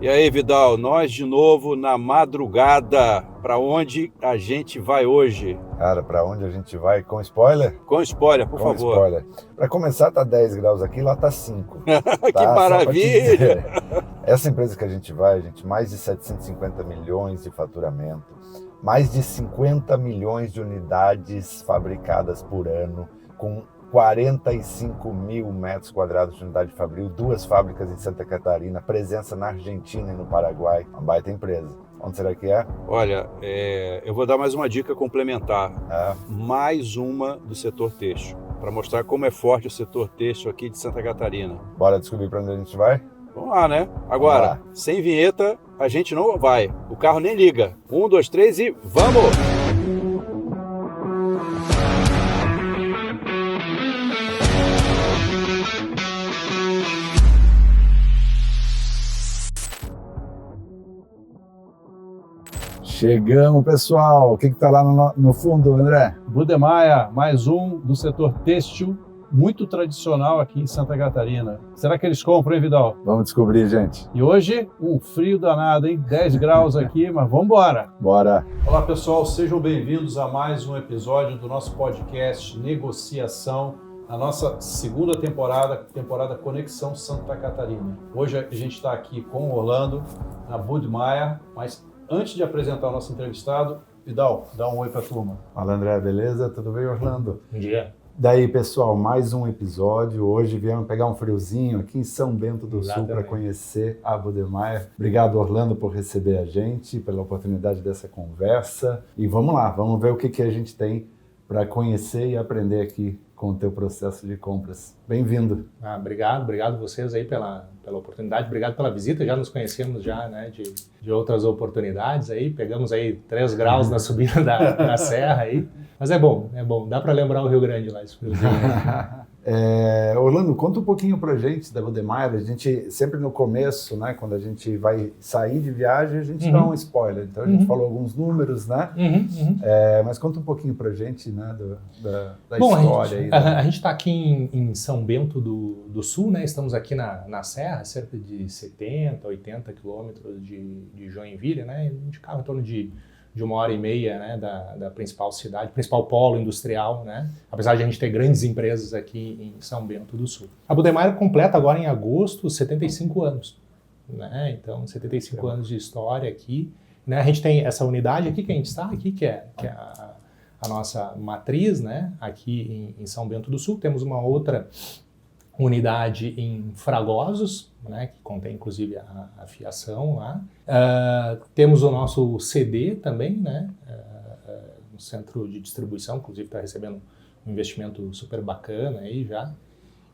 E aí, Vidal, nós de novo na madrugada. Para onde a gente vai hoje? Cara, para onde a gente vai? Com spoiler? Com spoiler, por favor. Com spoiler. Para começar, tá 10 graus aqui, lá tá 5. Que Tá? maravilha! Essa empresa que a gente vai, gente, mais de 750 milhões de faturamento, mais de 50 milhões de unidades fabricadas por ano, com 45 mil metros quadrados de unidade fabril, 2 fábricas em Santa Catarina, presença na Argentina e no Paraguai, uma baita empresa. Onde será que é? Olha, eu vou dar mais uma dica complementar. Mais uma do setor têxtil, para mostrar como é forte o setor têxtil aqui de Santa Catarina. Bora descobrir para onde a gente vai? Vamos lá, né? Agora, sem vinheta, a gente não vai. O carro nem liga. 1, 2, 3 e vamos! Chegamos, pessoal. O que está lá no fundo, André? Budemeier, mais um do setor têxtil, muito tradicional aqui em Santa Catarina. Será que eles compram, hein, Vidal? Vamos descobrir, gente. E hoje, um frio danado, hein? 10 graus aqui, mas vamos embora. Bora. Olá, pessoal. Sejam bem-vindos a mais um episódio do nosso podcast Negociação, a nossa segunda temporada Conexão Santa Catarina. Hoje a gente está aqui com o Orlando, na Budemeier, mas antes de apresentar o nosso entrevistado, Vidal, dá um oi para a turma. Fala, André, beleza? Tudo bem, Orlando? Bom dia. Daí, pessoal, mais um episódio. Hoje viemos pegar um friozinho aqui em São Bento do Sul para conhecer a Budemeier. Obrigado, Orlando, por receber a gente, pela oportunidade dessa conversa. E vamos lá, vamos ver o que a gente tem para conhecer e aprender aqui com o teu processo de compras. Bem-vindo. Obrigado vocês aí pela oportunidade, obrigado pela visita, já nos conhecemos já, né, de outras oportunidades aí, pegamos aí 3 graus na subida da serra aí, mas é bom, dá para lembrar o Rio Grande lá, esse friozinho. Orlando, conta um pouquinho pra gente da Budemeier. A gente sempre no começo, né, quando a gente vai sair de viagem, a gente dá um spoiler. Então a gente falou alguns números, né? Mas conta um pouquinho pra gente, né, da história aí. A gente está aqui em São Bento do Sul, né? Estamos aqui na Serra, cerca de 70, 80 quilômetros de Joinville, né? De carro em torno de 1h30, né, da principal cidade, principal polo industrial, né, apesar de a gente ter grandes empresas aqui em São Bento do Sul. A Budemeier completa agora em agosto 75 anos, né, então 75 anos de história aqui, né, a gente tem essa unidade aqui que a gente está aqui, que é a nossa matriz, né, aqui em São Bento do Sul. Temos uma outra unidade em Fragosos, né, que contém inclusive a fiação lá. Temos o nosso CD também, né, no centro de distribuição, inclusive está recebendo um investimento super bacana aí já.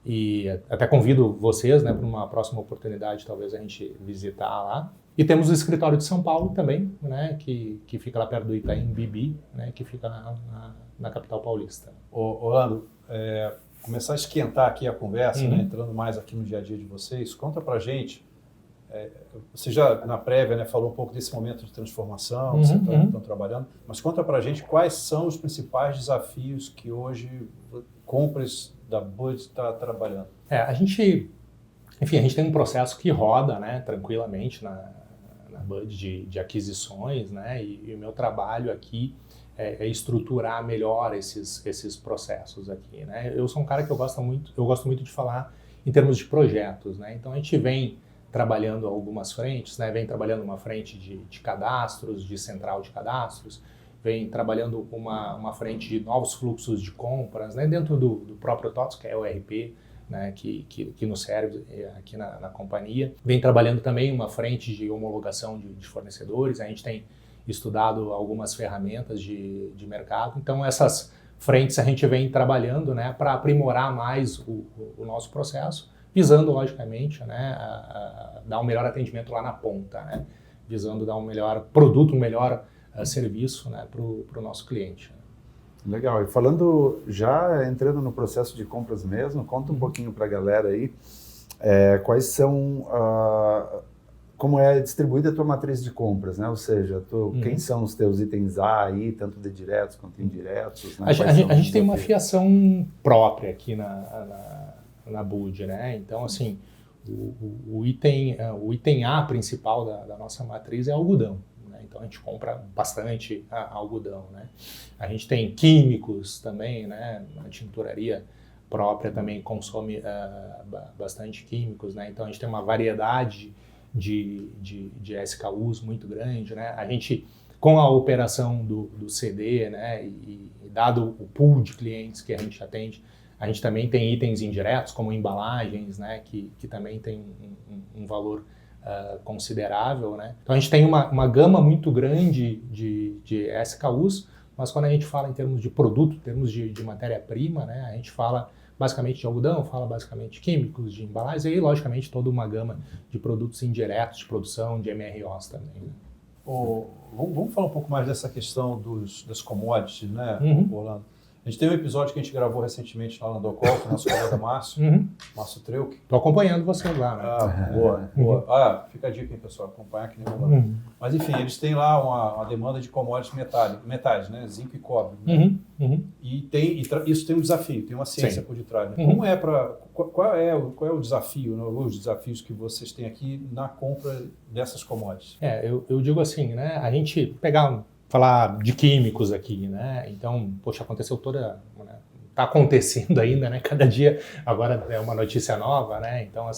E até convido vocês, né, para uma próxima oportunidade, talvez a gente visitar lá. E temos o escritório de São Paulo também, né, que fica lá perto do Itaim Bibi, né, que fica na capital paulista. Orlando, começar a esquentar aqui a conversa, né, entrando mais aqui no dia a dia de vocês, conta pra gente, você já na prévia, né, falou um pouco desse momento de transformação que vocês estão trabalhando, mas conta pra gente quais são os principais desafios que hoje compras da Bud está trabalhando. A gente tem um processo que roda, né, tranquilamente na Bud de aquisições, né, e o meu trabalho aqui é estruturar melhor esses processos aqui, né? Eu sou um cara que eu gosto muito de falar em termos de projetos, né? Então a gente vem trabalhando algumas frentes, né? Vem trabalhando uma frente de cadastros, de central de cadastros, vem trabalhando uma frente de novos fluxos de compras, né? Dentro do próprio TOTS, que é o ERP, né? que nos serve aqui na companhia. Vem trabalhando também uma frente de homologação de fornecedores. A gente tem estudado algumas ferramentas de mercado. Então, essas frentes a gente vem trabalhando, né, para aprimorar mais o nosso processo, visando, logicamente, né, a dar um melhor atendimento lá na ponta, né, visando dar um melhor produto, um melhor serviço, né, para o nosso cliente. Legal. E falando, já entrando no processo de compras mesmo, conta um pouquinho para a galera aí quais são... como é distribuída a tua matriz de compras, né? Ou seja, quem são os teus itens A aí, tanto de diretos quanto indiretos? Né? A gente tem uma fiação própria aqui na Bud, né? Então, assim, o item A principal da nossa matriz é algodão. Né? Então a gente compra bastante algodão. Né? A gente tem químicos também, né? A tinturaria própria também consome bastante químicos. Né? Então a gente tem uma variedade de SKUs muito grande. Né? A gente, com a operação do CD, né? e dado o pool de clientes que a gente atende, a gente também tem itens indiretos, como embalagens, né, que também tem um valor considerável. Né? Então a gente tem uma gama muito grande de SKUs, mas quando a gente fala em termos de produto, em termos de matéria-prima, né, a gente fala basicamente de algodão, fala basicamente de químicos, de embalagens, e aí, logicamente, toda uma gama de produtos indiretos, de produção, de MROs também. Né? Vamos falar um pouco mais dessa questão das commodities, né, Orlando? A gente tem um episódio que a gente gravou recentemente lá na Docol, com o nosso colega Márcio, Márcio Treuc. Estou acompanhando você lá, né? Boa. Fica a dica, hein, pessoal, acompanhar que nem Orlando. Mas, enfim, eles têm lá uma demanda de commodities metais, né, zinco e cobre. Né? E isso tem um desafio, tem uma ciência por detrás. Né? Como qual é o desafio, né, os desafios que vocês têm aqui na compra dessas commodities? Eu digo assim, né, a gente falar de químicos aqui, né? Então, poxa, aconteceu né? Tá acontecendo ainda, né? Cada dia agora é uma notícia nova, né? Então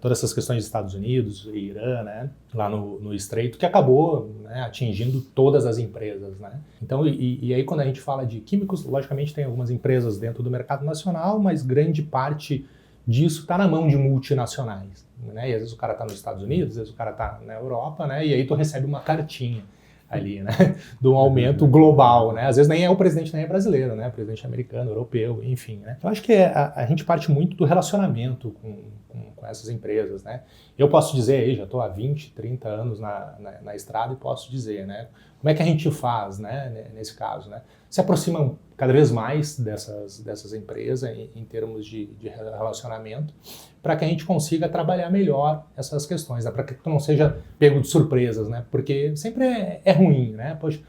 todas essas questões dos Estados Unidos, Irã, né? Lá no Estreito, que acabou, né, atingindo todas as empresas, né? Então, e aí quando a gente fala de químicos, logicamente tem algumas empresas dentro do mercado nacional, mas grande parte disso está na mão de multinacionais, né? E às vezes o cara está nos Estados Unidos, às vezes o cara está na Europa, né? E aí tu recebe uma cartinha ali, né? De um aumento global, né? Às vezes nem é o presidente, nem é brasileiro, né? Presidente americano, europeu, enfim, né? Eu acho que a gente parte muito do relacionamento com essas empresas, né? Eu posso dizer aí, já estou há 20, 30 anos na estrada e posso dizer, né? Como é que a gente faz, né? Nesse caso, né? Se aproximam cada vez mais dessas empresas em termos de relacionamento, para que a gente consiga trabalhar melhor essas questões, né? Para que tu não seja pego de surpresas, né? Porque sempre é ruim, né? Poxa,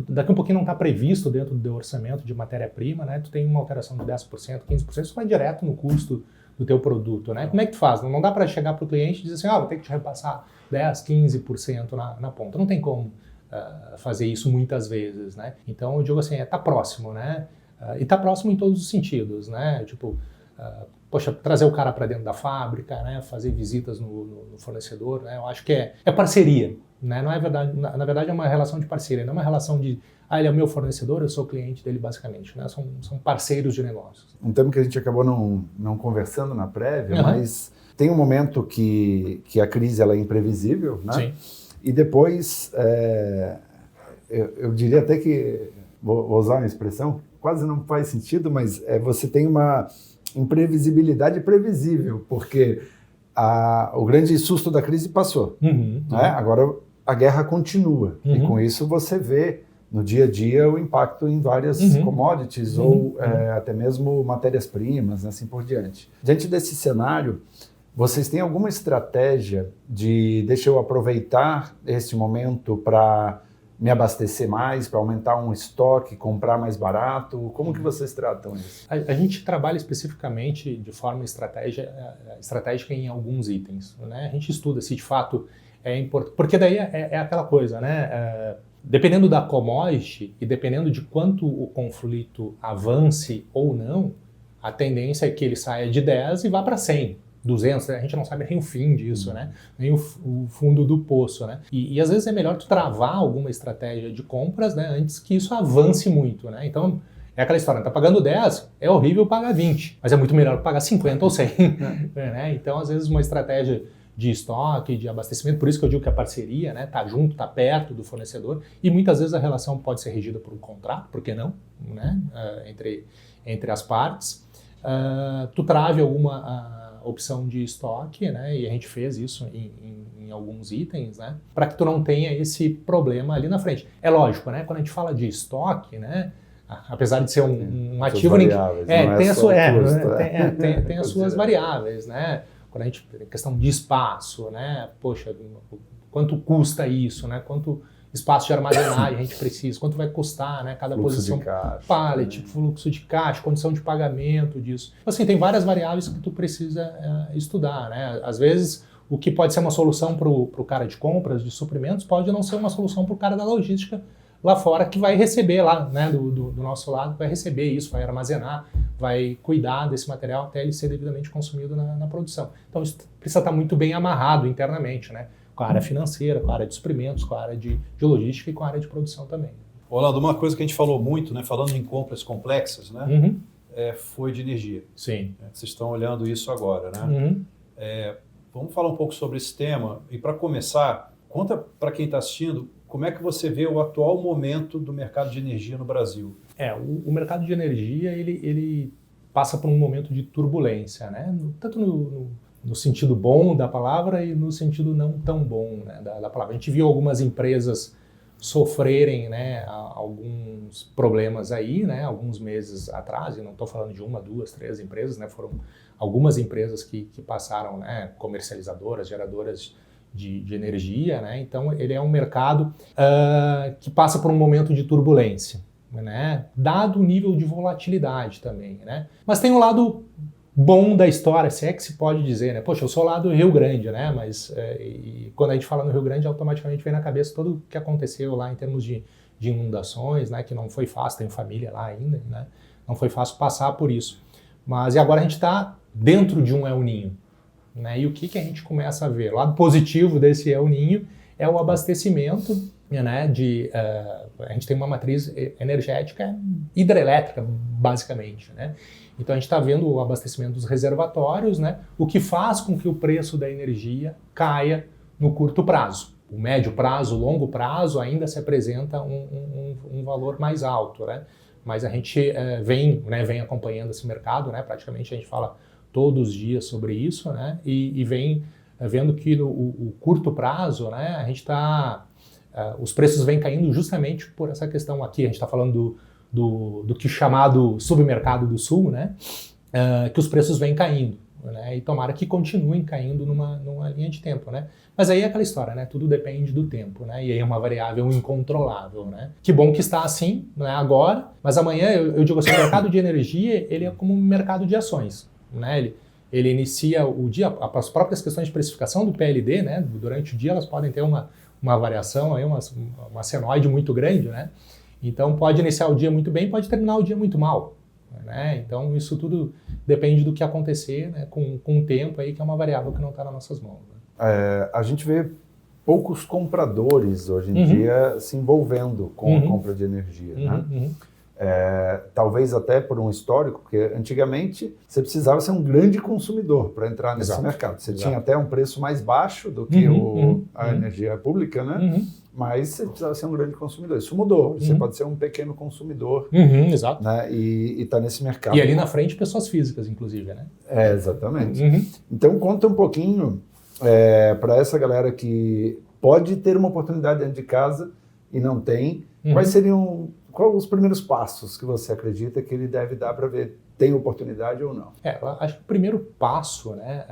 daqui um pouquinho não está previsto dentro do teu orçamento de matéria-prima, né? Tu tem uma alteração de 10%, 15%, isso vai direto no custo do teu produto, né? Como é que tu faz? Não dá para chegar para o cliente e dizer assim, vou ter que te repassar 10%, 15% na ponta. Não tem como fazer isso muitas vezes, né? Então eu digo assim, tá próximo, né? E tá próximo em todos os sentidos, né? Tipo, poxa, trazer o cara para dentro da fábrica, né? Fazer visitas no fornecedor, né? Eu acho que é parceria, né? Não é verdade, na verdade é uma relação de parceria, não é uma relação de ele é o meu fornecedor, eu sou o cliente dele basicamente, né? São parceiros de negócios. Um tema que a gente acabou não conversando na prévia, mas tem um momento que a crise ela é imprevisível, né? Sim. E depois, eu diria até que, vou usar uma expressão, quase não faz sentido, mas você tem uma imprevisibilidade previsível, porque o grande susto da crise passou. Né? Agora a guerra continua, e com isso você vê no dia a dia o impacto em várias commodities ou até mesmo matérias-primas, assim por diante. Diante desse cenário, vocês têm alguma estratégia deixa eu aproveitar esse momento para me abastecer mais, para aumentar um estoque, comprar mais barato? Como que vocês tratam isso? A gente trabalha especificamente de forma estratégica em alguns itens, né? A gente estuda se de fato é importante, porque daí é aquela coisa, né? Dependendo da commodity e dependendo de quanto o conflito avance ou não, a tendência é que ele saia de 10 e vá para 100. 200, a gente não sabe nem o fim disso, né? Nem o fundo do poço, né? E às vezes é melhor tu travar alguma estratégia de compras, né? Antes que isso avance muito, né? Então, é aquela história, tá pagando 10, é horrível pagar 20, mas é muito melhor pagar 50 ou 100, né? Então, às vezes uma estratégia de estoque, de abastecimento, por isso que eu digo que a parceria, né? Tá junto, tá perto do fornecedor, e muitas vezes a relação pode ser regida por um contrato, por que não, né? Entre as partes. Tu trave alguma opção de estoque, né? E a gente fez isso em alguns itens, né? Para que tu não tenha esse problema ali na frente. É lógico, né? Quando a gente fala de estoque, né? Apesar de ser um ativo, tem as suas variáveis, né? Quando a gente questão de espaço, né? Poxa, quanto custa isso, né? Quanto espaço de armazenagem a gente precisa, quanto vai custar, né, cada Fluxo posição de caixa, pallet, fluxo de caixa, condição de pagamento disso. Assim, tem várias variáveis que tu precisa estudar, né? Às vezes, o que pode ser uma solução para o cara de compras, de suprimentos, pode não ser uma solução para o cara da logística lá fora, que vai receber lá, né, do nosso lado, vai receber isso, vai armazenar, vai cuidar desse material até ele ser devidamente consumido na produção. Então, isso precisa estar muito bem amarrado internamente, né? Com a área financeira, com a área de suprimentos, com a área de logística e com a área de produção também. Orlando, uma coisa que a gente falou muito, né, falando em compras complexas, né, Uhum. foi de energia. Sim. Vocês estão olhando isso agora, né? Uhum. Vamos falar um pouco sobre esse tema. E para começar, conta para quem está assistindo como é que você vê o atual momento do mercado de energia no Brasil. O mercado de energia, ele passa por um momento de turbulência, né? Tanto no sentido bom da palavra e no sentido não tão bom, né, da palavra. A gente viu algumas empresas sofrerem, né, alguns problemas aí, né, alguns meses atrás, e não estou falando de uma, duas, três empresas, né, foram algumas empresas que passaram, né, comercializadoras, geradoras de energia, né, então ele é um mercado que passa por um momento de turbulência, né, dado o nível de volatilidade também, né, mas tem um lado bom da história, se é que se pode dizer, né? Poxa, eu sou lá do Rio Grande, né? Mas e quando a gente fala no Rio Grande, automaticamente vem na cabeça todo o que aconteceu lá em termos de inundações, né? Que não foi fácil, tenho família lá ainda, né? Não foi fácil passar por isso. Mas e agora a gente está dentro de um El Niño, né? E o que a gente começa a ver? O lado positivo desse El Niño é o abastecimento, né? A gente tem uma matriz energética hidrelétrica, basicamente, né? Então a gente está vendo o abastecimento dos reservatórios, né? O que faz com que o preço da energia caia no curto prazo. O médio prazo, o longo prazo ainda se apresenta um valor mais alto, né? Mas a gente vem acompanhando esse mercado, né? Praticamente a gente fala todos os dias sobre isso, né? E vem vendo que o curto prazo, né? A gente está... os preços vêm caindo justamente por essa questão aqui. A gente está falando do que chamado submercado do sul, né? Que os preços vêm caindo, né? E tomara que continuem caindo numa linha de tempo, né? Mas aí é aquela história, né? Tudo depende do tempo, né? E aí é uma variável incontrolável, né? Que bom que está assim, né, agora, mas amanhã eu digo assim, o mercado de energia, ele é como um mercado de ações, né? Ele inicia o dia, as próprias questões de precificação do PLD, né? Durante o dia elas podem ter uma variação, aí uma senoide muito grande, né? Então pode iniciar o dia muito bem, pode terminar o dia muito mal, né? Então isso tudo depende do que acontecer, né, com o tempo aí, que é uma variável que não está nas nossas mãos, né? A gente vê poucos compradores hoje em dia se envolvendo com a compra de energia, né? Talvez até por um histórico, porque antigamente você precisava ser um grande consumidor para entrar nesse mercado. Você tinha até um preço mais baixo do que a energia pública, né? Mas você precisava ser um grande consumidor. Isso mudou. Você pode ser um pequeno consumidor, exato. né? E está nesse mercado. E ali na frente, pessoas físicas, inclusive, né? Exatamente. Então, conta um pouquinho para essa galera que pode ter uma oportunidade dentro de casa e não tem. Quais seriam os primeiros passos que você acredita que ele deve dar para ver tem oportunidade ou não? Acho que o primeiro passo, né,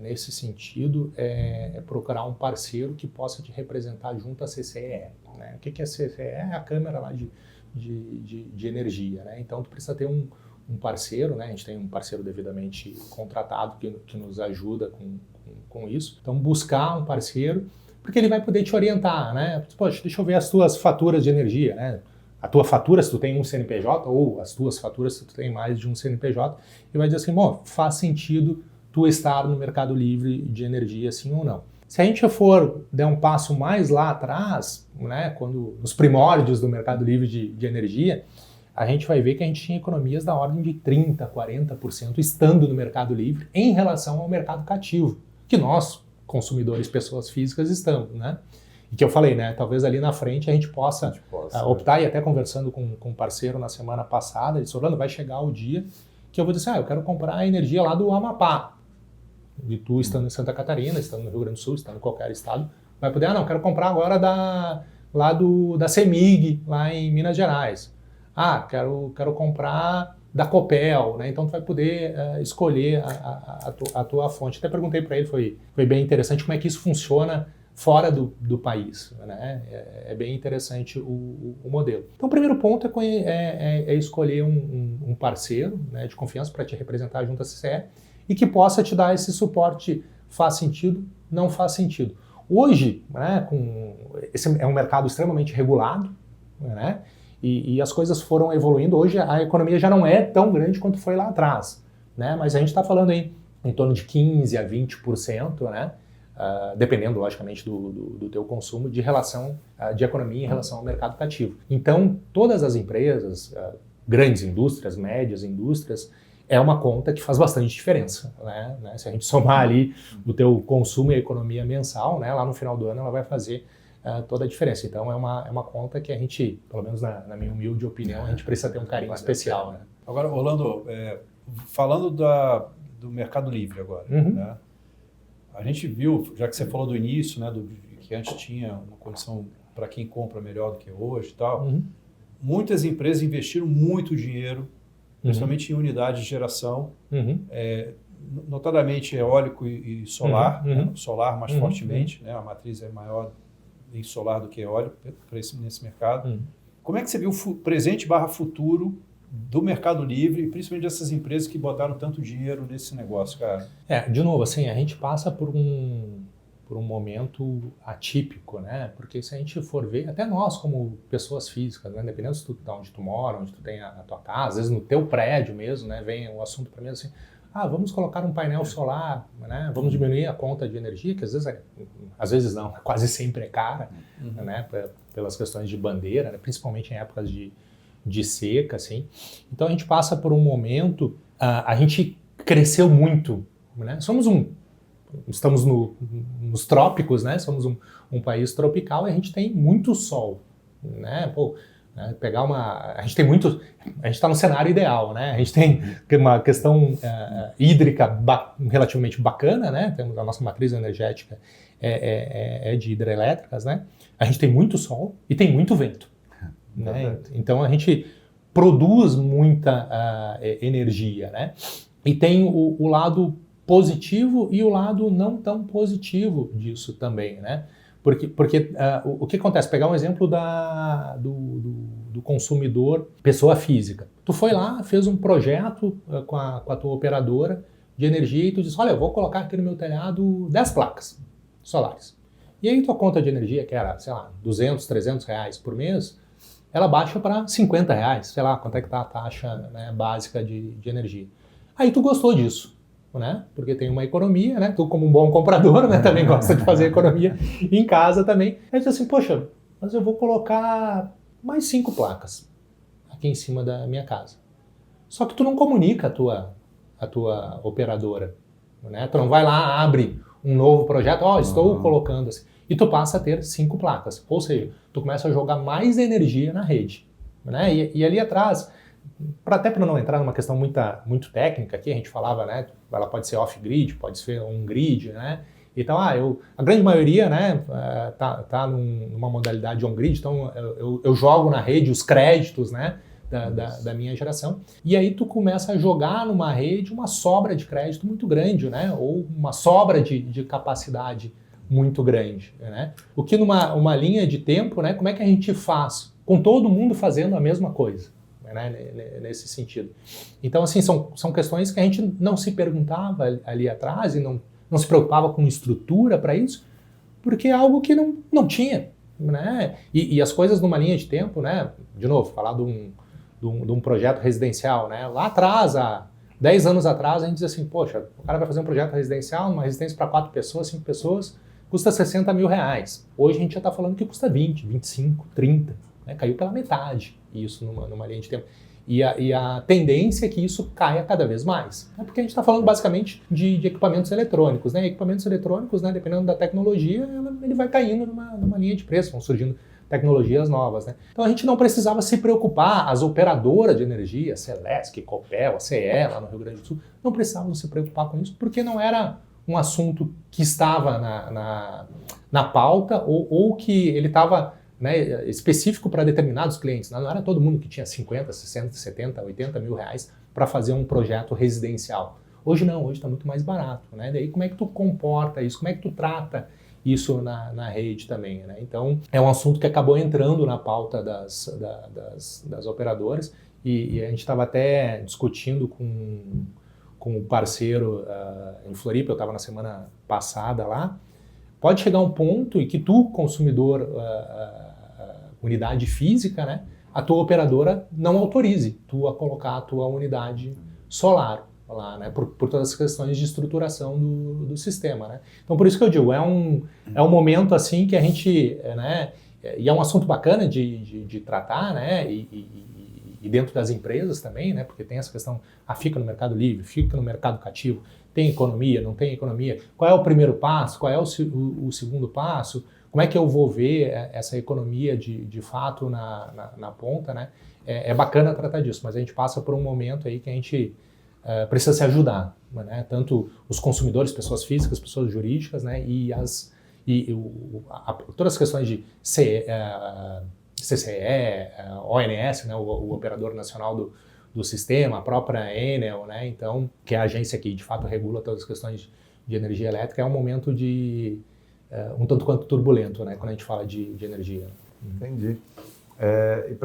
nesse sentido é procurar um parceiro que possa te representar junto à CCEE, né? O que é a CCEE? É a Câmara lá de Energia, né? Então tu precisa ter um parceiro, né? A gente tem um parceiro devidamente contratado que nos ajuda com isso. Então buscar um parceiro, porque ele vai poder te orientar, né? Poxa, deixa eu ver as tuas faturas de energia, né? A tua fatura, se tu tem um CNPJ, ou as tuas faturas, se tu tem mais de um CNPJ, e vai dizer assim, bom, faz sentido tu estar no mercado livre de energia, sim ou não. Se a gente der um passo mais lá atrás, né, nos primórdios do mercado livre de energia, a gente vai ver que a gente tinha economias da ordem de 30%, 40% estando no mercado livre em relação ao mercado cativo, que nós, consumidores, pessoas físicas, estamos, né? E que eu falei, né? Talvez ali na frente a gente possa optar, e até conversando com um parceiro na semana passada, ele disse, Orlando, vai chegar o dia que eu vou dizer, eu quero comprar a energia lá do Amapá. E tu, estando em Santa Catarina, estando no Rio Grande do Sul, estando em qualquer estado, vai poder, quero comprar agora lá da CEMIG, lá em Minas Gerais. Quero comprar da Copel, né? Então tu vai poder escolher a tua fonte. Até perguntei para ele, foi bem interessante como é que isso funciona fora do país, né? É bem interessante o modelo. Então, o primeiro ponto é escolher um parceiro, né, de confiança para te representar junto à CCE e que possa te dar esse suporte. Faz sentido? Não faz sentido. Hoje, né, esse é um mercado extremamente regulado, né, e as coisas foram evoluindo. Hoje a economia já não é tão grande quanto foi lá atrás, né, mas a gente está falando aí em torno de 15% a 20%, né, dependendo, logicamente, do teu consumo, de relação de economia em relação ao mercado cativo. Então, todas as empresas, grandes indústrias, médias indústrias, é uma conta que faz bastante diferença, né? Se a gente somar ali o teu consumo e a economia mensal, né, lá no final do ano ela vai fazer toda a diferença. Então, é uma conta que a gente, pelo menos na minha humilde opinião, a gente precisa ter um carinho especial. Né? Agora, Orlando, falando do Mercado Livre agora, né? A gente viu, já que você falou do início, né, que antes tinha uma condição para quem compra melhor do que hoje e tal, muitas empresas investiram muito dinheiro, principalmente em unidades de geração, notadamente eólico e solar, né, solar mais fortemente, né, a matriz é maior em solar do que eólico nesse mercado. Como é que você viu o presente / futuro do Mercado Livre, principalmente dessas empresas que botaram tanto dinheiro nesse negócio, cara? De novo, assim, a gente passa por um momento atípico, né? Porque se a gente for ver, até nós como pessoas físicas, né? Dependendo de onde tu mora, onde tu tem a tua casa, às vezes no teu prédio mesmo, né? Vem o assunto para mim assim, vamos colocar um painel solar, né? Vamos diminuir a conta de energia, que às vezes não, quase sempre é cara, né? Pelas questões de bandeira, né? Principalmente em épocas de seca, assim. Então a gente passa por um momento, a gente cresceu muito, né? Estamos nos trópicos, né? Somos um país tropical e a gente tem muito sol, né? A gente está no cenário ideal, né? A gente tem uma questão hídrica relativamente bacana, né? Temos a nossa matriz energética é de hidrelétricas, né? A gente tem muito sol e tem muito vento. Né? Então a gente produz muita energia, né? E tem o lado positivo e o lado não tão positivo disso também, né? Porque o que acontece? Pegar um exemplo do consumidor, pessoa física. Tu foi lá, fez um projeto com a tua operadora de energia e tu disse, olha, eu vou colocar aqui no meu telhado 10 placas solares. E aí tua conta de energia, que era, sei lá, 200, 300 reais por mês, ela baixa para 50 reais, sei lá quanto é que está a taxa, né, básica de energia. Aí tu gostou disso, né? Porque tem uma economia, né? Tu como um bom comprador, né, também gosta de fazer economia em casa também. Aí tu diz assim, poxa, mas eu vou colocar mais 5 placas aqui em cima da minha casa. Só que tu não comunica a tua operadora, né? Tu não vai lá, abre um novo projeto, estou colocando assim. E tu passa a ter 5 placas. Ou seja, tu começa a jogar mais energia na rede, né? E ali atrás, até para não entrar numa questão muito técnica aqui, a gente falava, né? Ela pode ser off-grid, pode ser um grid, né? Então, a grande maioria, né, tá numa modalidade on-grid, então eu jogo na rede os créditos, né, da minha geração. E aí tu começa a jogar numa rede uma sobra de crédito muito grande, né? Ou uma sobra de capacidade muito grande, né? O que numa linha de tempo, né? Como é que a gente faz com todo mundo fazendo a mesma coisa, né? Nesse sentido. Então, assim, são questões que a gente não se perguntava ali atrás e não se preocupava com estrutura para isso, porque é algo que não tinha, né? E as coisas numa linha de tempo, né? De novo, falar de um projeto residencial, né? Lá atrás, há 10 anos atrás, a gente diz assim, poxa, o cara vai fazer um projeto residencial, uma residência para 4 pessoas, 5 pessoas, custa 60 mil reais. Hoje a gente já está falando que custa 20, 25, 30. Né? Caiu pela metade isso numa linha de tempo. E a tendência é que isso caia cada vez mais. Né? Porque a gente está falando basicamente de equipamentos eletrônicos. Né? Equipamentos eletrônicos, né, dependendo da tecnologia, ele vai caindo numa linha de preço, vão surgindo tecnologias novas. Né? Então a gente não precisava se preocupar, as operadoras de energia, Celesc, Copel, a CE, lá no Rio Grande do Sul, não precisavam se preocupar com isso, porque não era um assunto que estava na pauta ou que ele estava, né, específico para determinados clientes. Não era todo mundo que tinha 50, 60, 70, 80 mil reais para fazer um projeto residencial. Hoje não, hoje está muito mais barato. Né? Daí como é que tu comporta isso? Como é que tu trata isso na rede também, né? Então, é um assunto que acabou entrando na pauta das operadoras e a gente estava até discutindo com o parceiro em Floripa, eu estava na semana passada lá. Pode chegar um ponto em que tu, consumidor, unidade física, né, a tua operadora não autorize tu a colocar a tua unidade solar lá, né, por todas as questões de estruturação do sistema, né. Então, por isso que eu digo, é um momento assim que a gente, né, e é um assunto bacana de tratar, né, e dentro das empresas também, né, porque tem essa questão, fica no mercado livre, fica no mercado cativo, tem economia, não tem economia, qual é o primeiro passo, qual é o segundo passo, como é que eu vou ver essa economia de fato na ponta, né? É bacana tratar disso, mas a gente passa por um momento aí que a gente precisa se ajudar, né? Tanto os consumidores, pessoas físicas, pessoas jurídicas, né? Todas as questões de CCE, ONS, né? O Operador Nacional do Sistema, a própria Enel, né? Então, que é a agência que de fato regula todas as questões de energia elétrica, é um momento um tanto quanto turbulento, né? Quando a gente fala de energia. Entendi. E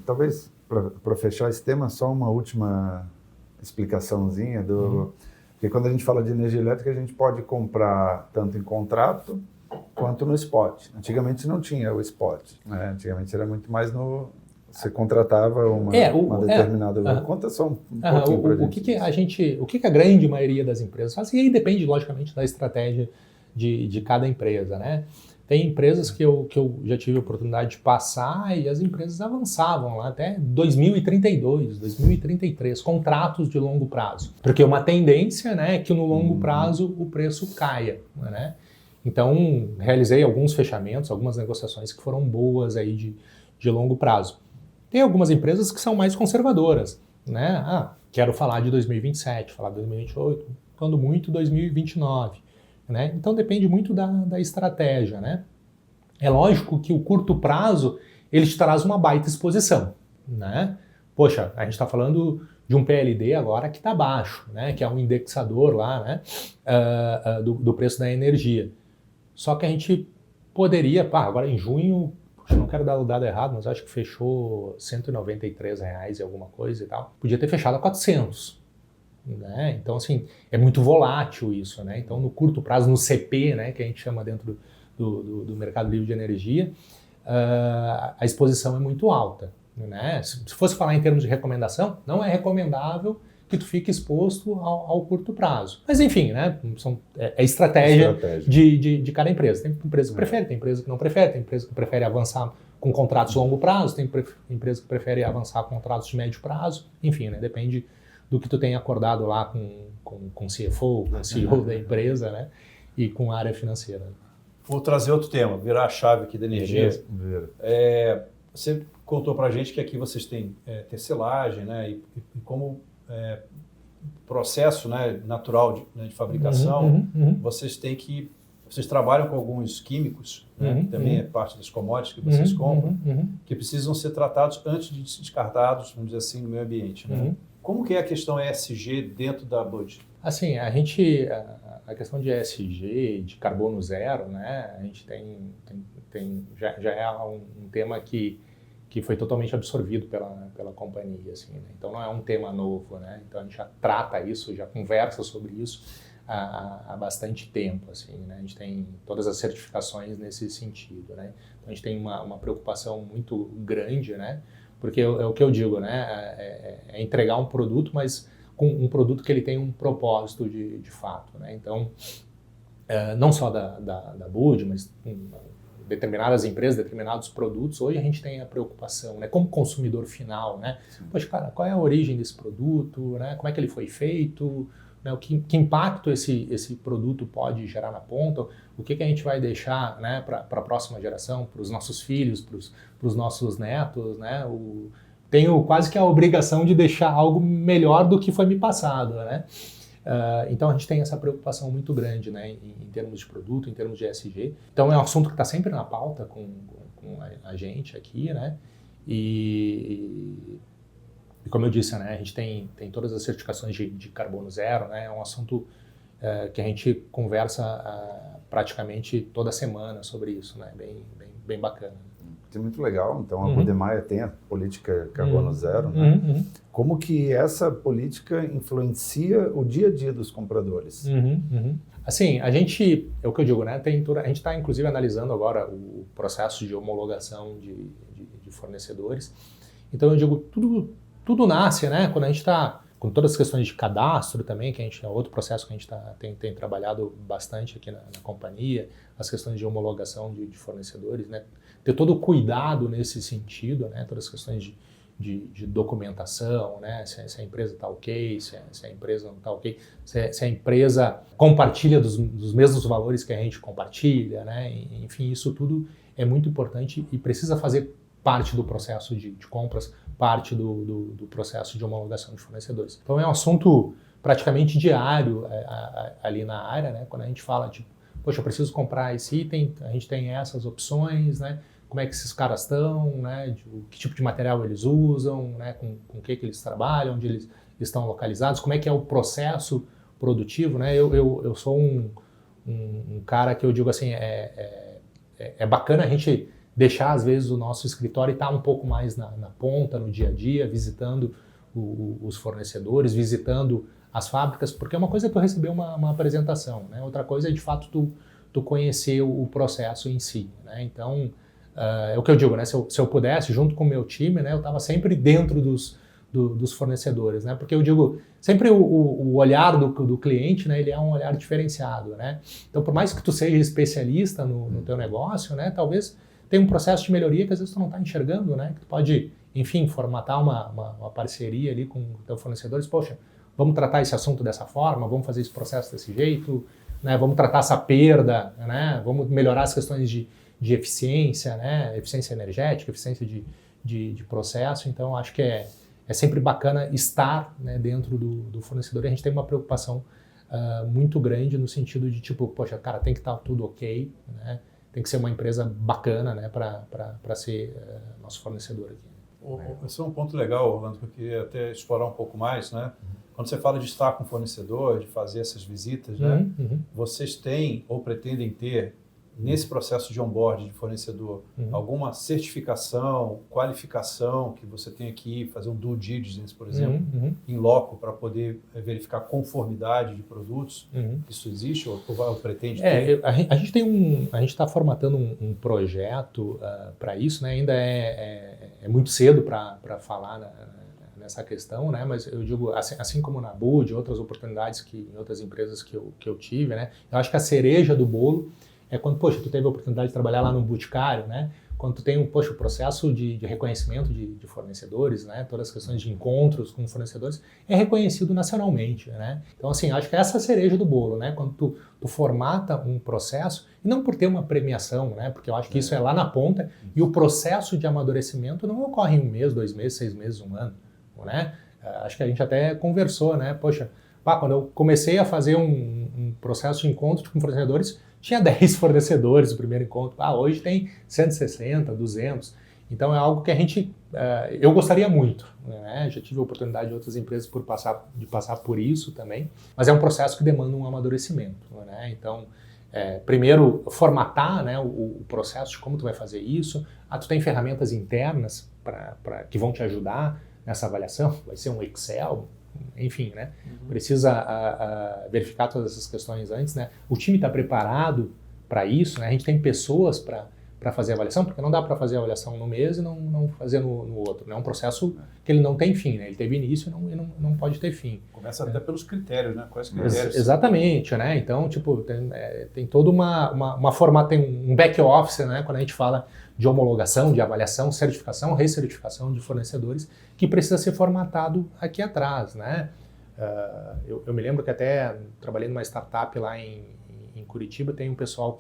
talvez para fechar esse tema, só uma última explicaçãozinha porque quando a gente fala de energia elétrica, a gente pode comprar tanto em contrato quanto no spot. Antigamente não tinha o spot, né? Antigamente era muito mais você contratava uma determinada... Conta só um pouquinho para a gente. O que a grande maioria das empresas faz, e aí depende, logicamente, da estratégia de cada empresa, né? Tem empresas que eu já tive a oportunidade de passar e as empresas avançavam lá até 2032, 2033, contratos de longo prazo. Porque uma tendência, né, é que no longo prazo o preço caia, né? Então, realizei alguns fechamentos, algumas negociações que foram boas aí de longo prazo. Tem algumas empresas que são mais conservadoras, né? Quero falar de 2027, falar de 2028, quando muito 2029. Né? Então depende muito da estratégia, né? É lógico que o curto prazo ele te traz uma baita exposição, né? Poxa, a gente está falando de um PLD agora que está baixo, né? Que é um indexador lá, né? Do preço da energia. Só que a gente poderia, agora em junho, não quero dar o dado errado, mas acho que fechou R$193 e alguma coisa e tal. Podia ter fechado a 400. Né? Então, assim, é muito volátil isso, né? Então, no curto prazo, no CP, né, que a gente chama dentro do mercado livre de energia, a exposição é muito alta, né? Se fosse falar em termos de recomendação, não é recomendável que tu fique exposto ao curto prazo. Mas, enfim, né? É estratégia de cada empresa. Tem empresa que prefere, tem empresa que não prefere, tem empresa que prefere avançar com contratos de longo prazo, tem empresa que prefere avançar com contratos de médio prazo, enfim, né? Depende do que tu tem acordado lá com o CFO, com o CEO da empresa, né? E com a área financeira. Vou trazer outro tema, virar a chave aqui da energia. Você contou para a gente que aqui vocês têm tecelagem, né? E como processo, né, natural de fabricação, vocês trabalham com alguns químicos, né, que também é parte das commodities que vocês compram, que precisam ser tratados antes de ser descartados, vamos dizer assim, no meio ambiente, né? Como que é a questão ESG dentro da Bud? Assim, a questão de ESG, de carbono zero, né, a gente já é um tema que foi totalmente absorvido pela companhia, assim, né? Então não é um tema novo, né? Então a gente já trata isso, já conversa sobre isso há bastante tempo, assim, né? A gente tem todas as certificações nesse sentido, né? Então a gente tem uma preocupação muito grande, né? Porque é o que eu digo, né? É entregar um produto, mas com um produto que ele tem um propósito de fato, né? Então, não só da Bud, mas determinadas empresas, determinados produtos, hoje a gente tem a preocupação, né? Como consumidor final, né? Poxa, cara, qual é a origem desse produto, né? Como é que ele foi feito, né? Que impacto esse produto pode gerar na ponta, o que a gente vai deixar, né, para a próxima geração, para os nossos filhos, para os nossos netos, né? Tenho quase que a obrigação de deixar algo melhor do que foi me passado, né? Então a gente tem essa preocupação muito grande, né, em termos de produto, em termos de ESG. Então é um assunto que está sempre na pauta com a gente aqui, né? E como eu disse, né, a gente tem todas as certificações de carbono zero, né? É um assunto que a gente conversa praticamente toda semana sobre isso, né? Bem bacana. É muito legal. Então, a Budmeier tem a política carbono zero, né? Como que essa política influencia o dia a dia dos compradores? Assim, é o que eu digo, né? A gente está, inclusive, analisando agora o processo de homologação de fornecedores. Então, eu digo, tudo nasce, né? Quando a gente está com todas as questões de cadastro também, que é outro processo que a gente tem trabalhado bastante aqui na companhia, as questões de homologação de fornecedores, né? Ter todo o cuidado nesse sentido, né? Todas as questões de documentação, né? Se a empresa está ok, se a empresa não está ok, se a empresa compartilha dos mesmos valores que a gente compartilha, né? Enfim, isso tudo é muito importante e precisa fazer parte do processo de compras, parte do processo de homologação de fornecedores. Então é um assunto praticamente diário ali na área, né? Quando a gente fala, tipo, poxa, eu preciso comprar esse item, a gente tem essas opções, né? Como é que esses caras estão, né? Que tipo de material eles usam, né? Com o que eles trabalham, onde eles estão localizados, como é que é o processo produtivo, né? Eu sou um cara que eu digo assim, é bacana a gente deixar, às vezes, o nosso escritório e estar um pouco mais na ponta, no dia a dia, visitando os fornecedores, visitando as fábricas, porque uma coisa é tu receber uma apresentação, né? Outra coisa é, de fato, tu conhecer o processo em si, né? Então, é o que eu digo, né? Se eu pudesse, junto com o meu time, né, eu estava sempre dentro dos fornecedores, né? Porque eu digo, sempre o olhar do cliente, né, ele é um olhar diferenciado, né? Então, por mais que tu seja especialista no teu negócio, né, talvez tem um processo de melhoria que às vezes tu não está enxergando, né? Que tu pode, enfim, formatar uma parceria ali com o teu fornecedor. Poxa, vamos tratar esse assunto dessa forma, vamos fazer esse processo desse jeito, né? Vamos tratar essa perda, né? Vamos melhorar as questões de eficiência, né? Eficiência energética, eficiência de processo. Então, acho que é sempre bacana estar, né, dentro do fornecedor. E a gente tem uma preocupação muito grande no sentido de, tipo, poxa, cara, tem que estar tudo ok, né? Tem que ser uma empresa bacana, né, para ser nosso fornecedor aqui. Esse é um ponto legal, Orlando, que eu queria até explorar um pouco mais, né? Quando você fala de estar com o fornecedor, de fazer essas visitas, né? Vocês têm ou pretendem ter, nesse processo de onboard de fornecedor, alguma certificação, qualificação que você tenha que fazer um due diligence, por exemplo, em loco, para poder verificar a conformidade de produtos? Isso existe ou pretende ter? A gente está formatando um projeto para isso, né? Ainda é muito cedo para falar nessa questão, né? Mas eu digo, assim como na Bud, outras oportunidades em outras empresas que eu tive, né? Eu acho que a cereja do bolo é quando, poxa, tu teve a oportunidade de trabalhar lá no Boticário, né? Quando tu tem o processo de reconhecimento de fornecedores, né? Todas as questões de encontros com fornecedores é reconhecido nacionalmente, né? Então, assim, acho que essa é a cereja do bolo, né? Quando tu formata um processo, e não por ter uma premiação, né? Porque eu acho que isso é lá na ponta, e o processo de amadurecimento não ocorre em 1 mês, 2 meses, 6 meses, 1 ano, né? Acho que a gente até conversou, né? Poxa, quando eu comecei a fazer um processo de encontro com fornecedores, tinha 10 fornecedores no primeiro encontro. Hoje tem 160, 200. Então é algo que eu gostaria muito, né? Já tive a oportunidade de outras empresas de passar por isso também, mas é um processo que demanda um amadurecimento, né? Então, primeiro formatar, né, o processo de como tu vai fazer isso. Tu tem ferramentas internas que vão te ajudar nessa avaliação, vai ser um Excel, enfim, né? Precisa verificar todas essas questões antes, né? O time está preparado para isso, né? A gente tem pessoas para fazer a avaliação, porque não dá para fazer a avaliação no mês e não fazer no outro, né? É um processo que ele não tem fim, né? Ele teve início e não pode ter fim. Começa até pelos critérios, né? Quais critérios? Exatamente, né? Então, tipo, tem toda uma forma, tem um back office, né? Quando a gente fala de homologação, de avaliação, certificação, recertificação de fornecedores, que precisa ser formatado aqui atrás, né? Eu me lembro que até trabalhei numa startup lá em Curitiba, tem um pessoal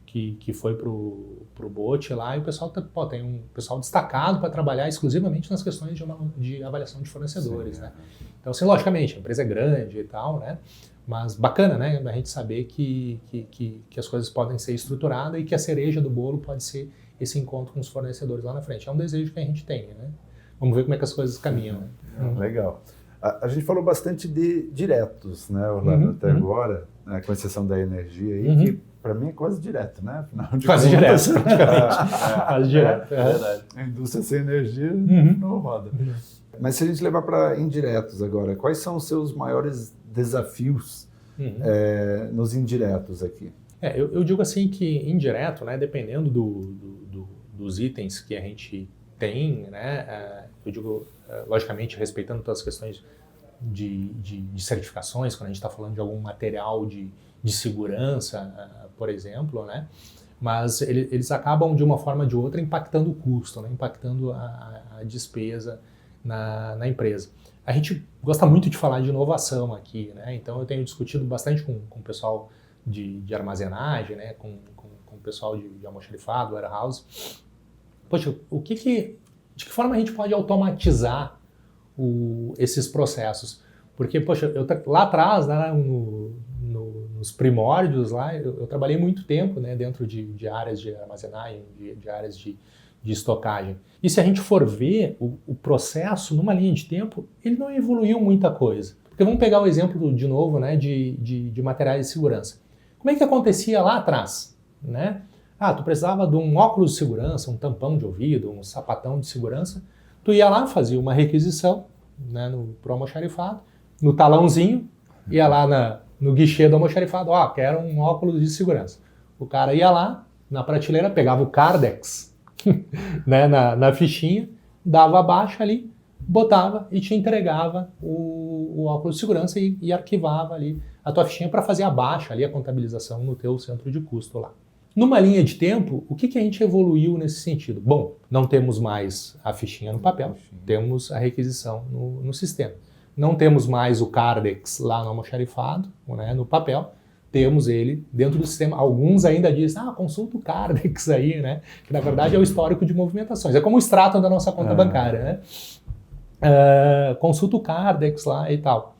que foi pro BOT lá, e o pessoal tem um pessoal destacado para trabalhar exclusivamente nas questões de avaliação de fornecedores, né? Então, assim, logicamente, a empresa é grande e tal, né? Mas bacana, né? A gente saber que as coisas podem ser estruturadas e que a cereja do bolo pode ser esse encontro com os fornecedores lá na frente. É um desejo que a gente tem, né? Vamos ver como é que as coisas caminham, né? Legal. A gente falou bastante de diretos, né, Orlando, até agora. né, com exceção da energia aí, que para mim é quase direto, né? Afinal de Quase contas, direto, praticamente. Quase direto. É verdade. A indústria sem energia não roda. Mas se a gente levar para indiretos agora, quais são os seus maiores desafios nos indiretos aqui? Eu digo assim que indireto, né, dependendo dos itens que a gente tem, né, eu digo, logicamente, respeitando todas as questões de certificações, quando a gente está falando de algum material de segurança, por exemplo, né, mas eles acabam, de uma forma ou de outra, impactando o custo, né, impactando a despesa na empresa. A gente gosta muito de falar de inovação aqui, né, então eu tenho discutido bastante com o pessoal de armazenagem, né, com o pessoal de almoxarifado, warehouse. Poxa, de que forma a gente pode automatizar esses processos? Porque, poxa, lá atrás, né, nos primórdios, lá, eu trabalhei muito tempo, né, dentro de áreas de armazenagem, de áreas de estocagem. E se a gente for ver o processo numa linha de tempo, ele não evoluiu muita coisa. Porque vamos pegar o exemplo, de novo, né, de materiais de segurança. Como é que acontecia lá atrás, né? Tu precisava de um óculos de segurança, um tampão de ouvido, um sapatão de segurança. Tu ia lá, fazia uma requisição, né, pro almoxarifado, no talãozinho, ia lá no guichê do almoxarifado, quero um óculos de segurança. O cara ia lá, na prateleira, pegava o Cardex, né, na fichinha, dava a baixa ali, botava e te entregava o óculos de segurança e arquivava ali a tua fichinha para fazer a baixa ali, a contabilização no teu centro de custo lá. Numa linha de tempo, o que a gente evoluiu nesse sentido? Bom, não temos mais a fichinha no papel, temos a requisição no sistema. Não temos mais o Cardex lá no almoxarifado, né, no papel, temos ele dentro do sistema. Alguns ainda dizem, consulta o Cardex aí, né, que na verdade é o histórico de movimentações. É como o extrato da nossa conta bancária, né? Consulta o Cardex lá e tal.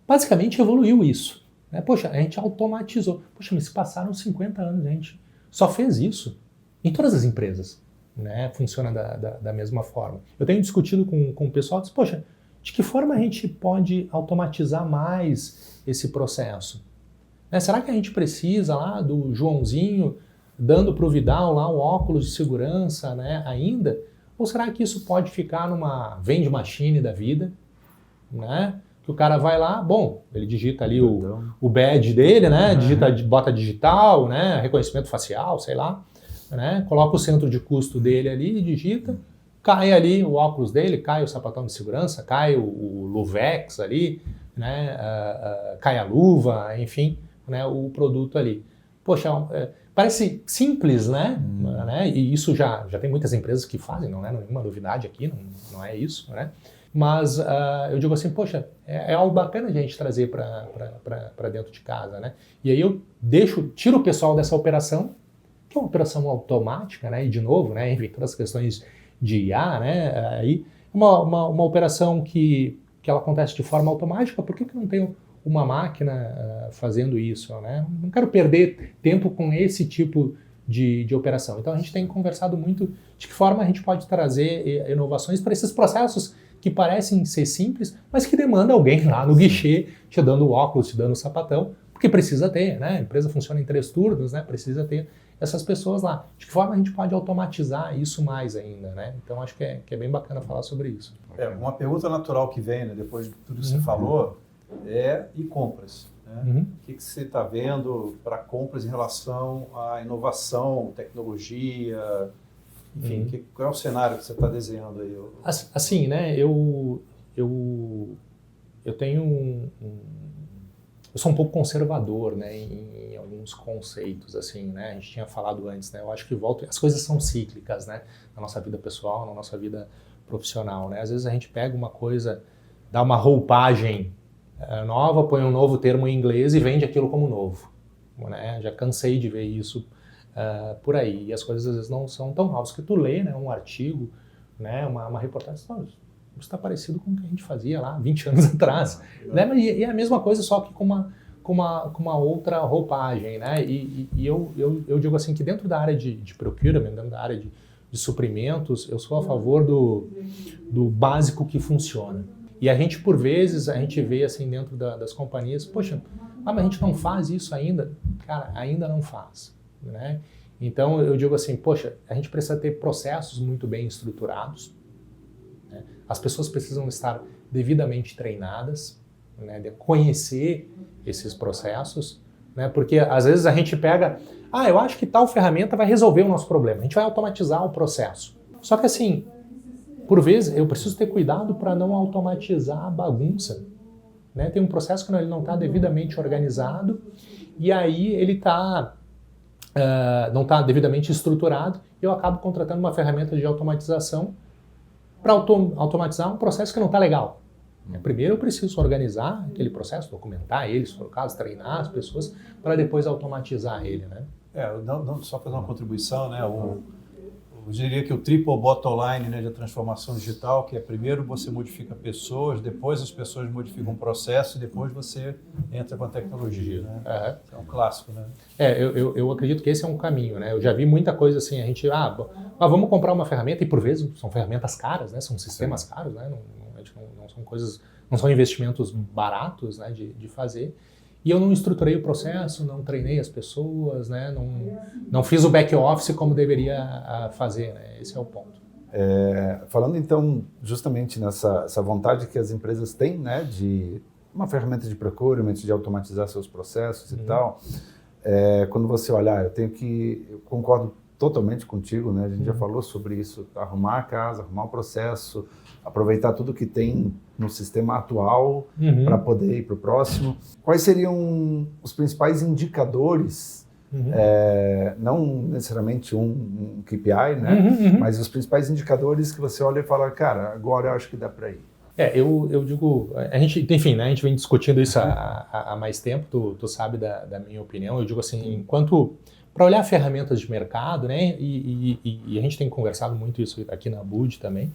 Basicamente evoluiu isso, né? Poxa, a gente automatizou. Poxa, mas se passaram 50 anos, a gente só fez isso em todas as empresas, né? Funciona da mesma forma. Eu tenho discutido com o pessoal, diz, poxa, de que forma a gente pode automatizar mais esse processo? Né? Será que a gente precisa lá do Joãozinho dando para o Vidal lá o óculos de segurança, né, ainda? Ou será que isso pode ficar numa vending machine da vida, né? Que o cara vai lá, bom, ele digita ali o badge dele, né? Bota digital, né? Reconhecimento facial, sei lá, né? Coloca o centro de custo dele ali, digita, cai ali o óculos dele, cai o sapatão de segurança, cai o Luvex ali, né? Cai a luva, enfim, né? O produto ali. Poxa, parece simples, né? E isso já tem muitas empresas que fazem, não é nenhuma novidade aqui, não é isso, né? Mas eu digo assim, poxa, é algo bacana de a gente trazer para dentro de casa, né? E aí eu tiro o pessoal dessa operação, que é uma operação automática, né? E de novo, né? Enfim, todas as questões de IA, né? Aí uma operação que ela acontece de forma automática, por que não tem uma máquina fazendo isso, né? Não quero perder tempo com esse tipo de operação. Então a gente tem conversado muito de que forma a gente pode trazer inovações para esses processos que parecem ser simples, mas que demandam alguém lá no guichê te dando o óculos, te dando o sapatão, porque precisa ter, né? A empresa funciona em 3 turnos, né? Precisa ter essas pessoas lá. De que forma a gente pode automatizar isso mais ainda, né? Então acho que é bem bacana falar sobre isso. Uma pergunta natural que vem, né, depois de tudo que você falou, e compras. Né? O que você está vendo para compras em relação à inovação, tecnologia, enfim, qual é o cenário que você está desenhando aí? Assim, né, eu tenho eu sou um pouco conservador, né, em alguns conceitos, assim, né, a gente tinha falado antes, né, eu acho que as coisas são cíclicas, né, na nossa vida pessoal, na nossa vida profissional, né, às vezes a gente pega uma coisa, dá uma roupagem nova, põe um novo termo em inglês e vende aquilo como novo, né, já cansei de ver isso por aí, e as coisas às vezes não são tão novas, que tu lê, né, um artigo, né, uma reportagem, isso está parecido com o que a gente fazia lá 20 anos atrás, né, e é a mesma coisa, só que com uma outra roupagem, né, e eu digo assim, que dentro da área de procurement, dentro da área de suprimentos, eu sou a favor do básico que funciona. E a gente, por vezes, a gente vê assim dentro das companhias, poxa, mas a gente não faz isso ainda. Cara, ainda não faz, né? Então eu digo assim, poxa, a gente precisa ter processos muito bem estruturados, né? As pessoas precisam estar devidamente treinadas, né? De conhecer esses processos, né? Porque às vezes a gente pega, eu acho que tal ferramenta vai resolver o nosso problema, a gente vai automatizar o processo. Só que assim, por vezes eu preciso ter cuidado para não automatizar a bagunça, né? Tem um processo que ele não está devidamente organizado e aí ele não está devidamente estruturado e eu acabo contratando uma ferramenta de automatização para automatizar um processo que não está legal. Primeiro eu preciso organizar aquele processo, documentar ele, se for o caso, treinar as pessoas para depois automatizar ele, né? Não só fazer uma contribuição, né? Eu diria que o triple bottom line, né, da transformação digital, que é primeiro você modifica pessoas, depois as pessoas modificam o processo e depois você entra com a tecnologia, né? É um clássico, né? Eu acredito que esse é um caminho, né? Eu já vi muita coisa assim, a gente, vamos comprar uma ferramenta e por vezes são ferramentas caras, né? São sistemas caros, né? Não são coisas, não são investimentos baratos, né, de fazer. E eu não estruturei o processo, não treinei as pessoas, né? Não fiz o back office como deveria fazer, né? Esse é o ponto. Falando então justamente nessa vontade que as empresas têm, né, de uma ferramenta de procurement, de automatizar seus processos e tal, quando você olhar, eu concordo totalmente contigo, né? A gente já falou sobre isso, arrumar a casa, arrumar o processo, aproveitar tudo que tem no sistema atual para poder ir para o próximo. Quais seriam os principais indicadores, não necessariamente um KPI, né? Mas os principais indicadores que você olha e fala, cara, agora eu acho que dá para ir. Eu digo, a gente, enfim, né, a gente vem discutindo isso há mais tempo, tu sabe da minha opinião. Eu digo assim, enquanto para olhar ferramentas de mercado, né, e a gente tem conversado muito isso aqui na Bud também,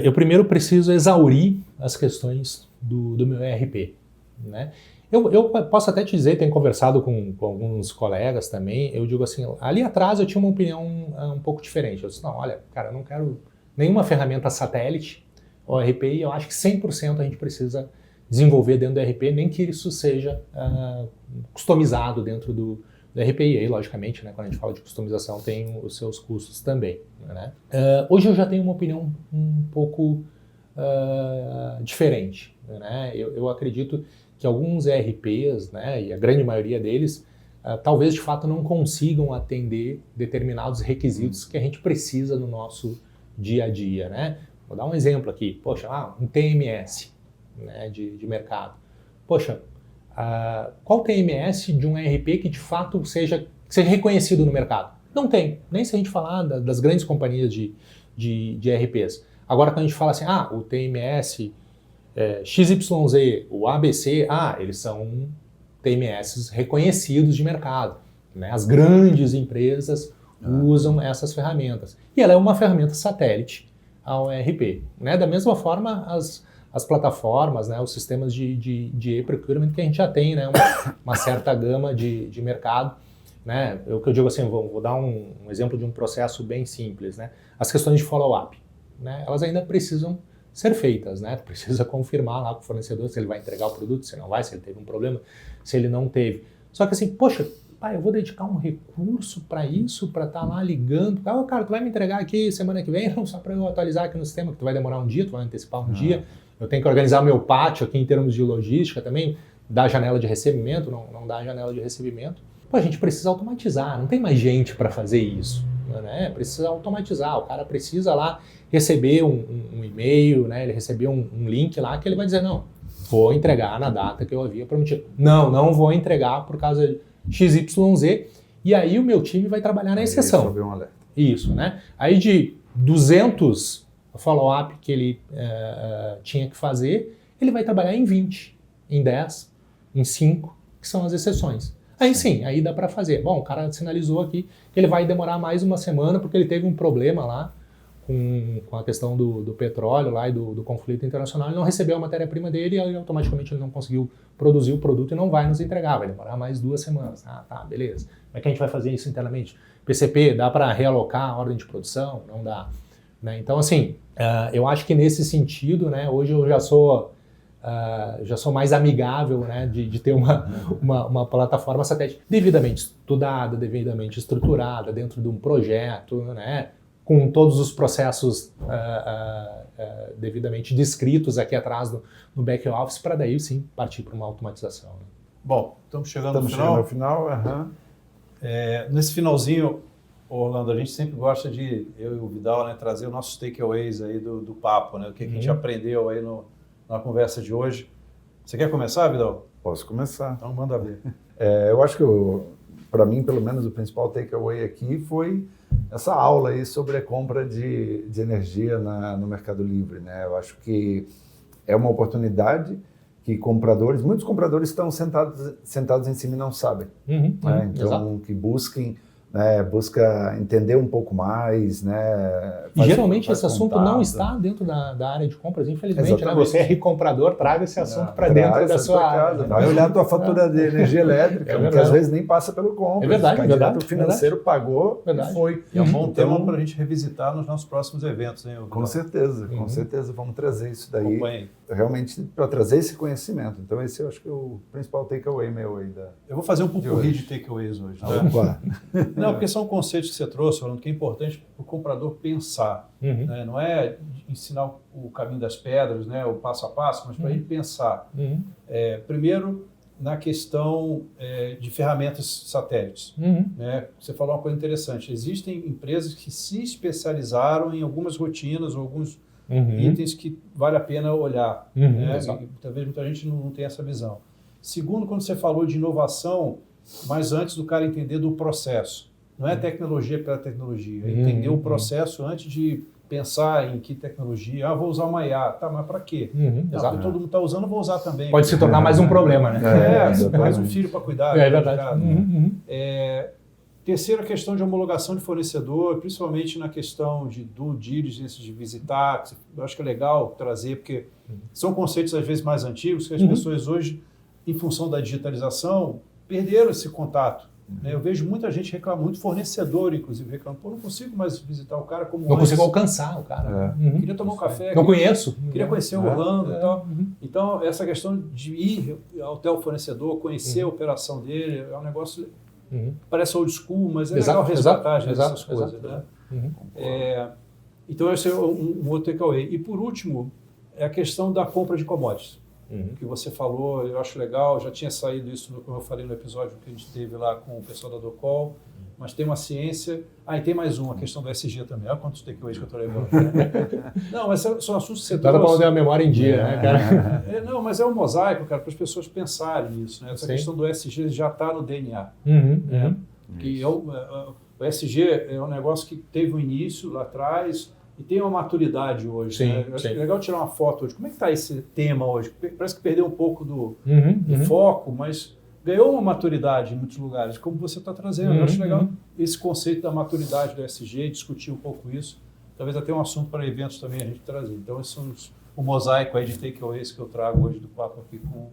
eu primeiro preciso exaurir as questões do meu ERP, né? Eu posso até te dizer, tenho conversado com alguns colegas também, eu digo assim, ali atrás eu tinha uma opinião um pouco diferente. Eu disse, não, olha, cara, eu não quero nenhuma ferramenta satélite, o ERP, e eu acho que 100% a gente precisa desenvolver dentro do ERP, nem que isso seja customizado dentro do ERP. E aí, logicamente, né, quando a gente fala de customização, tem os seus custos também, né? Hoje eu já tenho uma opinião um pouco diferente, né? Eu acredito que alguns ERPs, né, e a grande maioria deles, talvez de fato não consigam atender determinados requisitos que a gente precisa no nosso dia a dia, né? Vou dar um exemplo aqui. Poxa, um TMS, né, de mercado. Poxa, qual TMS de um ERP que de fato seja reconhecido no mercado? Não tem, nem se a gente falar das grandes companhias de ERPs. Agora, quando a gente fala assim, o TMS XYZ, o ABC, eles são TMS reconhecidos de mercado, né? As grandes empresas usam essas ferramentas. E ela é uma ferramenta satélite ao ERP, né? Da mesma forma, as plataformas, né, os sistemas de e-procurement que a gente já tem, né, uma certa gama de mercado, né? O que eu digo assim, vou dar um exemplo de um processo bem simples, né? As questões de follow-up, né, elas ainda precisam ser feitas, né? Precisa confirmar lá com o fornecedor se ele vai entregar o produto, se não vai, se ele teve um problema, se ele não teve. Só que assim, poxa, eu vou dedicar um recurso para isso, para estar lá ligando. Cara, tu vai me entregar aqui semana que vem? Não, só para eu atualizar aqui no sistema, que tu vai demorar um dia, tu vai antecipar um dia. Eu tenho que organizar meu pátio aqui em termos de logística também, dar janela de recebimento, não dá janela de recebimento. A gente precisa automatizar, não tem mais gente para fazer isso, né? Precisa automatizar, o cara precisa lá receber um e-mail, né? Ele receber um link lá que ele vai dizer, não, vou entregar na data que eu havia prometido. Não vou entregar por causa de XYZ, e aí o meu time vai trabalhar na exceção. Isso, né? Aí de 200 follow-up que ele tinha que fazer, ele vai trabalhar em 20, em 10, em 5, que são as exceções. Aí sim, aí dá para fazer. Bom, o cara sinalizou aqui que ele vai demorar mais uma semana porque ele teve um problema lá com a questão do petróleo lá e do conflito internacional. Ele não recebeu a matéria-prima dele e aí, automaticamente ele não conseguiu produzir o produto e não vai nos entregar. Vai demorar mais 2 semanas. Tá, beleza. Como é que a gente vai fazer isso internamente? PCP, dá para realocar a ordem de produção? Não dá. Né? Então, assim, eu acho que nesse sentido, né, hoje eu já sou já sou mais amigável, né, de ter uma plataforma satélite devidamente estudada, devidamente estruturada, dentro de um projeto, né, com todos os processos devidamente descritos aqui atrás no back-office, para daí sim partir para uma automatização. Né? Bom, estamos chegando ao final. Nesse finalzinho, Orlando, a gente sempre gosta de, eu e o Vidal, né, trazer os nossos takeaways aí do papo, né, o que a gente aprendeu aí na conversa de hoje. Você quer começar, Vidal? Posso começar. Então manda ver. Eu acho que, para mim, pelo menos, o principal takeaway aqui foi essa aula aí sobre a compra de energia no Mercado Livre, né? Eu acho que é uma oportunidade que muitos compradores estão sentados em cima e não sabem. Né? Então, exato. Que busca entender um pouco mais, né? E geralmente esse assunto não está dentro da área de compras, infelizmente, né? Você é recomprador, traga esse assunto para dentro da sua área. Vai olhar a tua fatura de energia elétrica, que às vezes nem passa pelo compra. É verdade, o candidato financeiro pagou e foi. E é um bom tema para a gente revisitar nos nossos próximos eventos, hein? Com certeza, com certeza vamos trazer isso daí. Realmente para trazer esse conhecimento. Então esse eu acho que é o principal takeaway meu aí. Eu vou fazer um pupurri de takeaways hoje. Não, porque são conceitos que você trouxe, falando que é importante para o comprador pensar. Né? Não é ensinar o caminho das pedras, né? O passo a passo, mas para ele pensar. Primeiro, na questão de ferramentas satélites. Né? Você falou uma coisa interessante. Existem empresas que se especializaram em algumas rotinas ou alguns itens que vale a pena olhar. Né? E, talvez muita gente não tenha essa visão. Segundo, quando você falou de inovação, mas antes do cara entender do processo. Não é tecnologia pela tecnologia. É entender o processo antes de pensar em que tecnologia. Vou usar uma IA. Tá, mas para quê? Todo mundo está usando, vou usar também. Pode se tornar mais um problema, né? Mais um filho para cuidar. É verdade. Terceira questão de homologação de fornecedor, principalmente na questão de due diligence, de visitar. Eu acho que é legal trazer, porque são conceitos às vezes mais antigos, que as pessoas hoje, em função da digitalização, perderam esse contato. Eu vejo muita gente reclamando, muito fornecedor, inclusive, reclamando, não consigo mais visitar o cara como não antes. Consigo alcançar o cara. Queria tomar um café. Não conheço. Queria conhecer o Orlando e tal. Então, essa questão de ir até o fornecedor, conhecer a operação dele, é um negócio parece old school, mas é legal resgatar essas coisas. Né? Então, esse é um outro takeaway. E, por último, é a questão da compra de commodities. Que você falou, eu acho legal, já tinha saído isso, como eu falei no episódio que a gente teve lá com o pessoal da Docol, mas tem uma ciência... e tem mais uma, a questão do ESG também. Olha quantos takeaways que eu estou levando. Não, mas são assuntos que você trouxe... Dá para manter a memória em dia, né, cara? Não, mas é um mosaico, cara, para as pessoas pensarem nisso. Né? Essa questão do ESG já está no DNA. Que o ESG é um negócio que teve um início lá atrás... E tem uma maturidade hoje. Né? Eu acho que é legal tirar uma foto hoje. Como é que está esse tema hoje? Parece que perdeu um pouco do foco, mas ganhou uma maturidade em muitos lugares, como você está trazendo. Eu acho legal esse conceito da maturidade do ESG, discutir um pouco isso. Talvez até um assunto para eventos também a gente trazer. Então, esse são o mosaico aí de takeaways que eu trago hoje do papo aqui com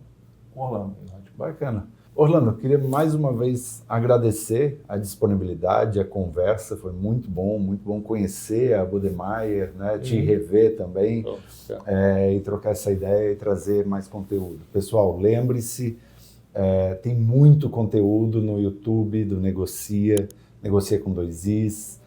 o Orlando. Bacana. Orlando, eu queria mais uma vez agradecer a disponibilidade, a conversa, foi muito bom conhecer a Budweiser, né, te rever também, e trocar essa ideia e trazer mais conteúdo. Pessoal, lembre-se, tem muito conteúdo no YouTube do Negocia com 2 Is,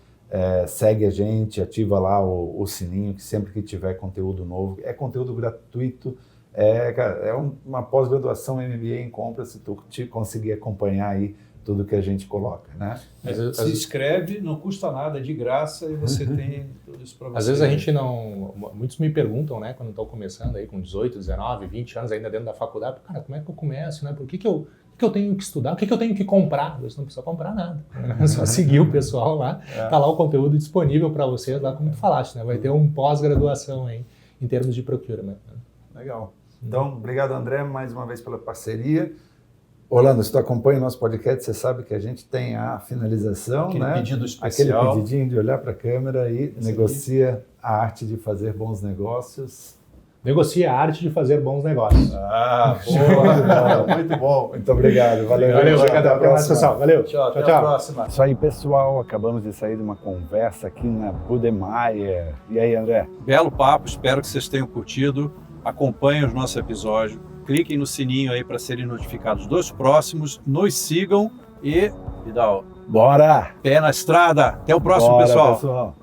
segue a gente, ativa lá o sininho, que sempre que tiver conteúdo novo, é conteúdo gratuito. É uma pós-graduação MBA em compras, se tu conseguir acompanhar aí tudo que a gente coloca, né? Se inscreve, não custa nada, é de graça e você tem tudo isso para você. Às vezes a gente não... Muitos me perguntam, né, quando estão começando aí com 18, 19, 20 anos ainda dentro da faculdade, cara, como é que eu começo, né? Por que eu tenho que estudar? O que eu tenho que comprar? Você não precisa comprar nada. É só seguir o pessoal lá. Tá lá o conteúdo disponível para vocês, lá como tu falaste, né? Vai ter um pós-graduação aí em termos de procurement. Legal. Então, obrigado, André, mais uma vez pela parceria. Orlando, se tu acompanha o nosso podcast, você sabe que a gente tem a finalização, aquele pedido especial. Aquele pedidinho de olhar para a câmera e negocia a arte de fazer bons negócios. Negocia a arte de fazer bons negócios. Boa, muito bom. Muito obrigado. Valeu. Até mais, pessoal. Valeu. Tchau. Até a próxima. Isso aí, pessoal. Acabamos de sair de uma conversa aqui na Budweiser. E aí, André? Belo papo, espero que vocês tenham curtido. acompanhem os nossos episódios, cliquem no sininho aí para serem notificados dos próximos, nos sigam e, Vidal, Bora! pé na estrada. Até o próximo, Bora, pessoal. pessoal.